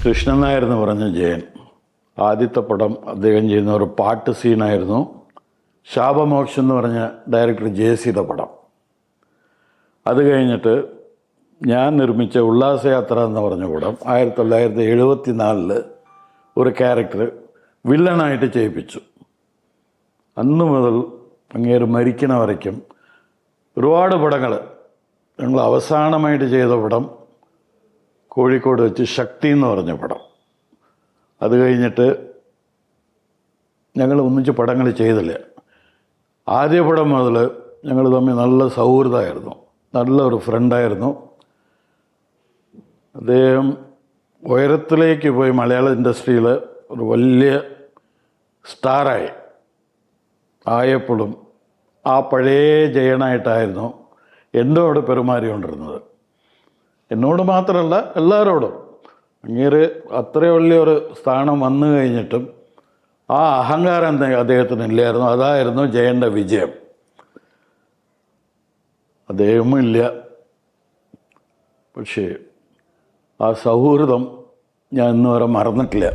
കൃഷ്ണൻ നായർ എന്ന് പറഞ്ഞ ജയൻ ആദ്യത്തെ പടം അദ്ദേഹം ചെയ്യുന്ന ഒരു പാട്ട് സീനായിരുന്നു. ശാപമോക്ഷം എന്ന് പറഞ്ഞ ഡയറക്ടർ ജെ.സിയുടെ പടം. അത് കഴിഞ്ഞിട്ട് ഞാൻ നിർമ്മിച്ച ഉല്ലാസയാത്ര എന്ന് പറഞ്ഞ പടം 1974 ഒരു ക്യാരക്ടർ വില്ലനായിട്ട് ചെയ്യിപ്പിച്ചു. അന്ന് മുതൽ അങ്ങേര് മരിക്കണ വരയ്ക്കും ഒരുപാട് പടങ്ങൾ. ഞങ്ങൾ അവസാനമായിട്ട് ചെയ്ത പടം കോഴിക്കോട് വെച്ച് ശക്തി എന്ന് പറഞ്ഞ പടം. അത് കഴിഞ്ഞിട്ട് ഞങ്ങൾ ഒന്നിച്ച് പടങ്ങൾ ചെയ്തില്ല. ആദ്യ പടം മുതൽ ഞങ്ങൾ തമ്മിൽ നല്ല സൗഹൃദമായിരുന്നു, നല്ലൊരു ഫ്രണ്ടായിരുന്നു. അദ്ദേഹം ഉയരത്തിലേക്ക് പോയി മലയാള ഇൻഡസ്ട്രിയിൽ ഒരു വലിയ സ്റ്റാറായി. ആയപ്പോഴും ആ പഴയ ജയനായിട്ടായിരുന്നു എന്നോട് പെരുമാറിക്കൊണ്ടിരുന്നത്. എന്നോട് മാത്രമല്ല എല്ലാവരോടും. അങ്ങേര് അത്ര വലിയൊരു സ്ഥാനം വന്നു കഴിഞ്ഞിട്ടും ആ അഹങ്കാരം അദ്ദേഹത്തിന് ഇല്ലായിരുന്നു. അതായിരുന്നു ജയൻ്റെ വിജയം. അദ്ദേഹവും ഇല്ല. പക്ഷേ ആ സൗഹൃദം ഞാൻ ഇന്നുവരെ മറന്നിട്ടില്ല.